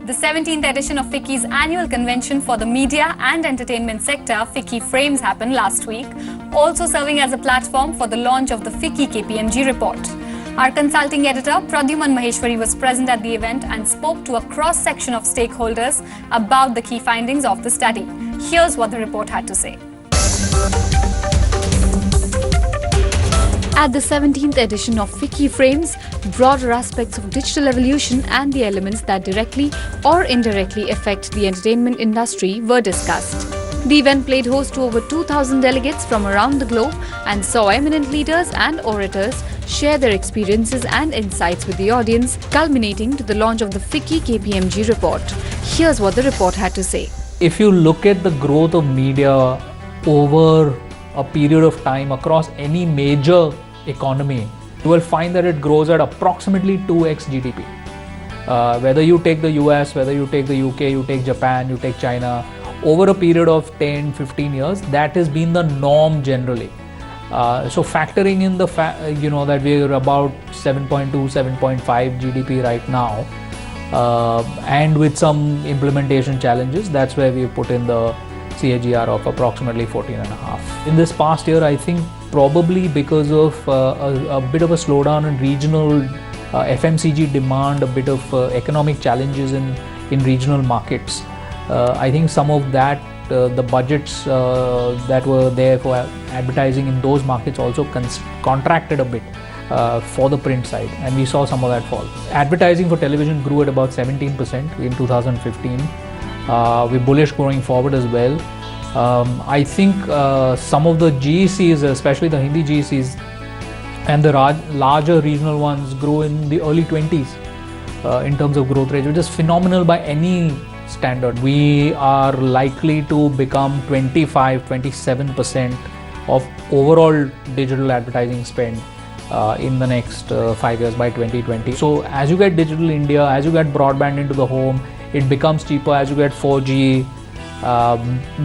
The 17th edition of FICCI's annual convention for the media and entertainment sector, FICCI Frames, happened last week, also serving as a platform for the launch of the FICCI KPMG report. Our consulting editor, Pradyuman Maheshwari, was present at the event and spoke to a cross-section of stakeholders about the key findings of the study. Here's what the report had to say. At the 17th edition of FICCI Frames, broader aspects of digital evolution and the elements that directly or indirectly affect the entertainment industry were discussed. The event played host to over 2,000 delegates from around the globe and saw eminent leaders and orators share their experiences and insights with the audience, culminating to the launch of the FICCI KPMG report. Here's what the report had to say. If you look at the growth of media over a period of time across any major economy, you will find that it grows at approximately 2x GDP. Whether you take the US, whether you take the UK, you take Japan, you take China, over a period of 10-15 years, that has been the norm generally. So factoring in the that we are about 7.2, 7.5 GDP right now, and with some implementation challenges, that's where we put in the CAGR of approximately 14.5. In this past year, I think probably because of a bit of a slowdown in regional FMCG demand, a bit of economic challenges in regional markets, I think some of that, the budgets that were there for advertising in those markets also contracted a bit for the print side, and we saw some of that fall. Advertising for television grew at about 17% in 2015. We're bullish going forward as well. I think some of the GECs, especially the Hindi GECs and the larger regional ones, grew in the early 20s in terms of growth rate, which is phenomenal by any standard. We are likely to become 25-27% of overall digital advertising spend in the next 5 years by 2020. So as you get Digital India, as you get broadband into the home, it becomes cheaper. As you get 4G,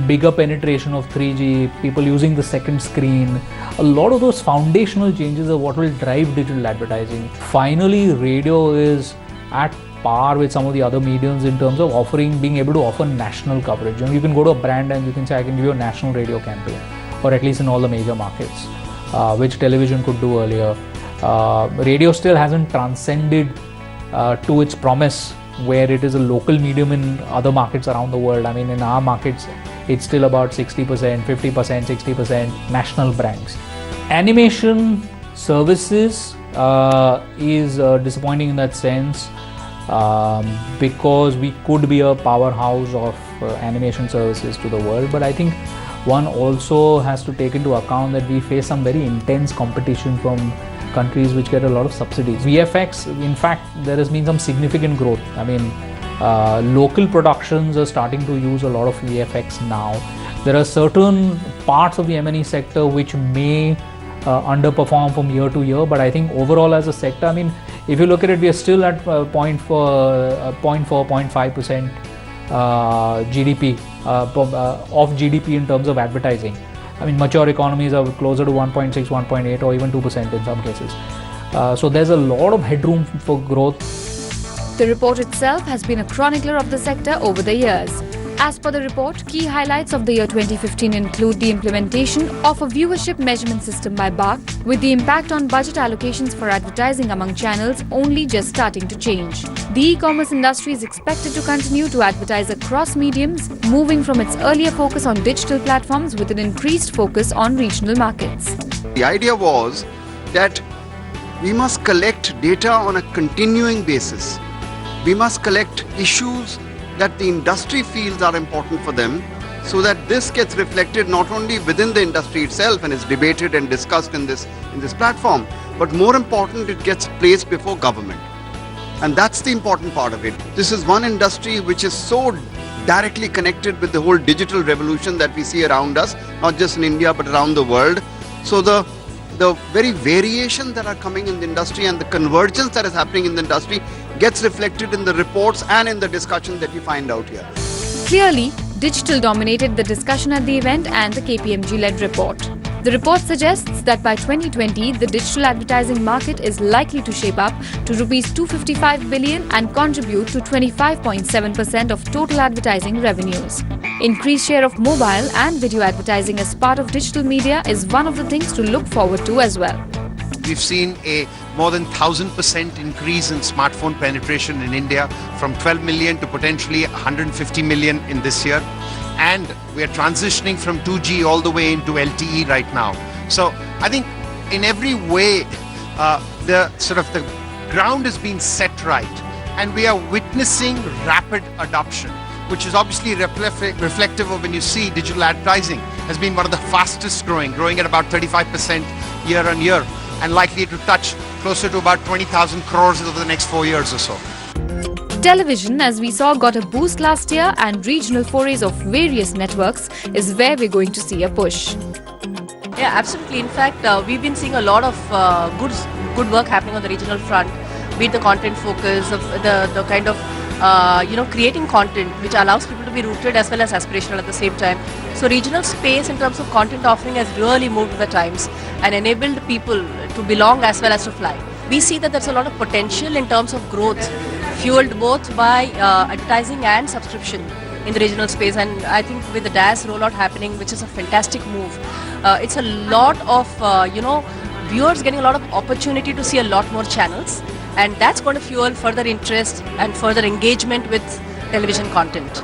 bigger penetration of 3G, people using the second screen, a lot of those foundational changes are what will drive digital advertising. Finally, radio is at par with some of the other mediums in terms of being able to offer national coverage. You can go to a brand and you can say, I can give you a national radio campaign, or at least in all the major markets, which television could do earlier. Radio still hasn't transcended to its promise, where it is a local medium in other markets around the world. I mean, in our markets, it's still about 60%, 50%, 60% national brands. Animation services is disappointing in that sense, because we could be a powerhouse of animation services to the world. But I think one also has to take into account that we face some very intense competition from countries which get a lot of subsidies. VFX, in fact, there has been some significant growth. I mean, local productions are starting to use a lot of VFX now. There are certain parts of the M&E sector which may underperform from year to year, but I think overall as a sector, I mean, if you look at it, we are still at 0.5% GDP of GDP in terms of advertising. I mean, mature economies are closer to 1.6, 1.8 or even 2% in some cases. So there's a lot of headroom for growth. The report itself has been a chronicler of the sector over the years. As per the report, key highlights of the year 2015 include the implementation of a viewership measurement system by BARC, with the impact on budget allocations for advertising among channels only just starting to change. The e-commerce industry is expected to continue to advertise across mediums, moving from its earlier focus on digital platforms with an increased focus on regional markets. The idea was that we must collect data on a continuing basis. We must collect issues that the industry feels are important for them, so that this gets reflected not only within the industry itself and is debated and discussed in this platform, but more important, it gets placed before government. And that's the important part of it. This is one industry which is so directly connected with the whole digital revolution that we see around us, not just in India but around the world. So the very variation that are coming in the industry and the convergence that is happening in the industry gets reflected in the reports and in the discussion that you find out here. Clearly, digital dominated the discussion at the event and the KPMG-led report. The report suggests that by 2020, the digital advertising market is likely to shape up to Rs 255 billion and contribute to 25.7% of total advertising revenues. Increased share of mobile and video advertising as part of digital media is one of the things to look forward to as well. We've seen a more than 1,000% increase in smartphone penetration in India, from 12 million to potentially 150 million in this year. And we are transitioning from 2G all the way into LTE right now. So I think in every way, the ground is being set right, and we are witnessing rapid adoption, which is obviously reflective of when you see digital advertising has been one of the fastest growing at about 35% year on year, and likely to touch closer to about 20,000 crores over the next 4 years or so. Television, as we saw, got a boost last year, and regional forays of various networks is where we're going to see a push. Yeah, absolutely. In fact, we've been seeing a lot of good work happening on the regional front, be it the content focus, of the kind of creating content which allows people to be rooted as well as aspirational at the same time. So regional space in terms of content offering has really moved with the times and enabled people to belong as well as to fly. We see that there's a lot of potential in terms of growth, fueled both by advertising and subscription in the regional space. And I think with the DAS rollout happening, which is a fantastic move, it's a lot of viewers getting a lot of opportunity to see a lot more channels, and that's going to fuel further interest and further engagement with television content.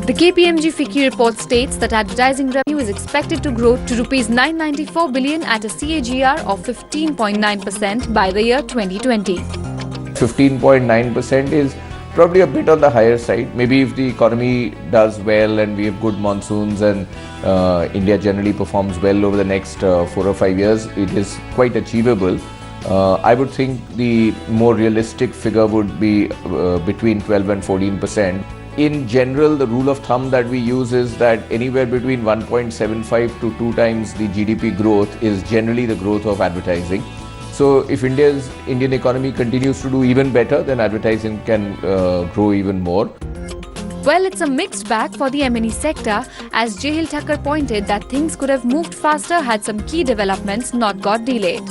The KPMG FICCI report states that advertising revenue is expected to grow to Rs 994 billion at a CAGR of 15.9% by the year 2020. 15.9% is probably a bit on the higher side. Maybe if the economy does well and we have good monsoons and India generally performs well over the next 4 or 5 years, it is quite achievable. I would think the more realistic figure would be between 12 and 14%. In general, the rule of thumb that we use is that anywhere between 1.75 to 2 times the GDP growth is generally the growth of advertising. So if Indian economy continues to do even better, then advertising can grow even more. Well, it's a mixed bag for the M&E sector, as Jehil Thakkar pointed that things could have moved faster had some key developments not got delayed.